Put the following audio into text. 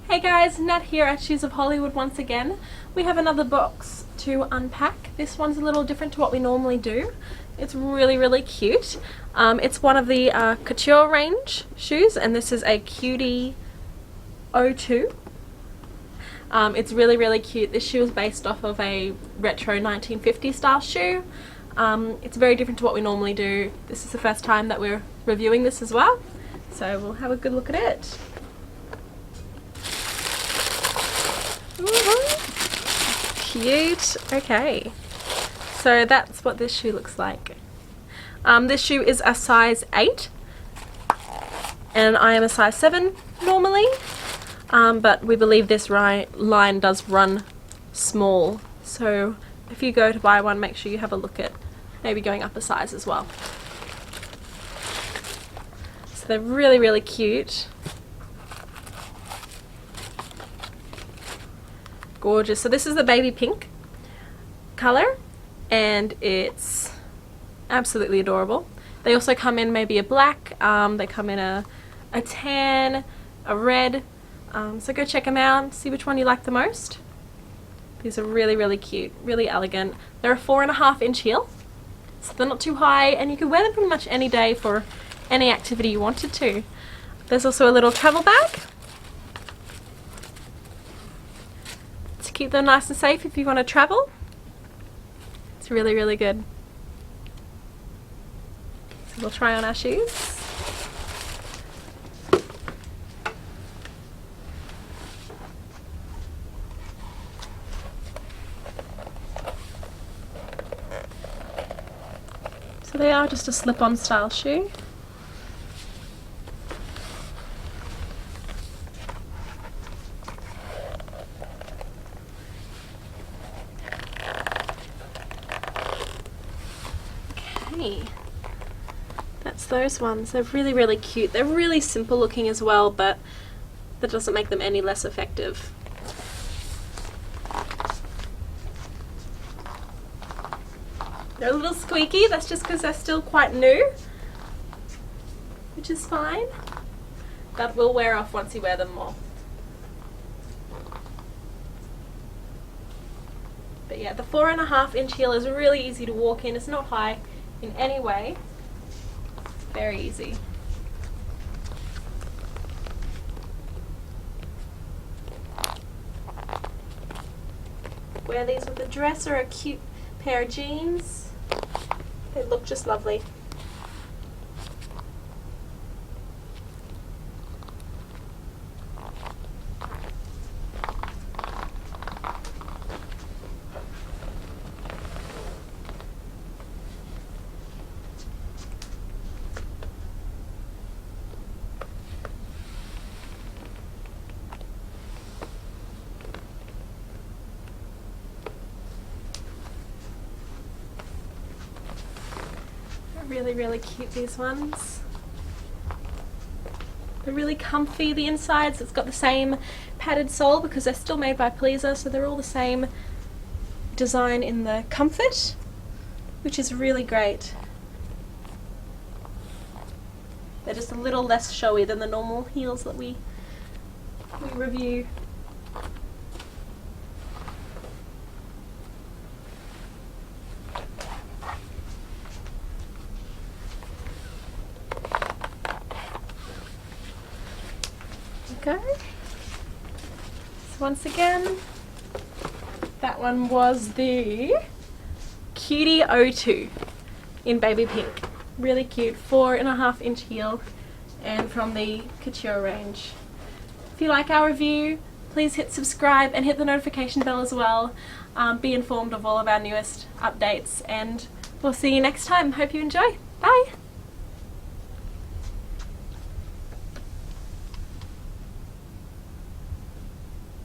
Hey guys, Nat here at Shoes of Hollywood once again. We have another box to unpack. This one's a little different to what we normally do. It's really cute. It's one of the Couture range shoes, and this is a Cutiepie-02. It's really cute. This shoe is based off of a retro 1950s style shoe. It's very different to what we normally do. This is the first time that we're reviewing this as well, so we'll have a good look at it. Cute. Okay, so that's what this shoe looks like. This shoe is a size 8 and I am a size 7 normally, but we believe this line does run small, so if you go to buy one, make sure you have a look at maybe going up a size as well. So they're really cute. Gorgeous. So this is the baby pink color and it's absolutely adorable. They also come in maybe a black, they come in a tan, a red, so go check them out, see which one you like the most. These are really cute, really elegant. They're a 4.5-inch heel, so they're not too high and you can wear them pretty much any day for any activity you wanted to. There's also a little travel bag to keep them nice and safe if you want to travel. It's really good. So we'll try on our shoes. So they are just a slip-on style shoe. That's those ones. They're really cute. They're really simple looking as well, but that doesn't make them any less effective. They're a little squeaky, that's just because they're still quite new, which is fine. That will wear off once you wear them more. But yeah, the 4.5-inch heel is really easy to walk in. It's not high in any way. Very easy. Wear these with a dress or a cute pair of jeans. They look just lovely. Really cute, these ones. They're really comfy, the insides. It's got the same padded sole because they're still made by Pleaser, so they're all the same design in the comfort, which is really great. They're just a little less showy than the normal heels that we review. Go. So once again, that one was the Cutiepie-02 in baby pink. Really cute, 4.5-inch heel and from the Couture range. If you like our review, please hit subscribe and hit the notification bell as well. Be informed of all of our newest updates, and we'll see you next time. Hope you enjoy. Bye!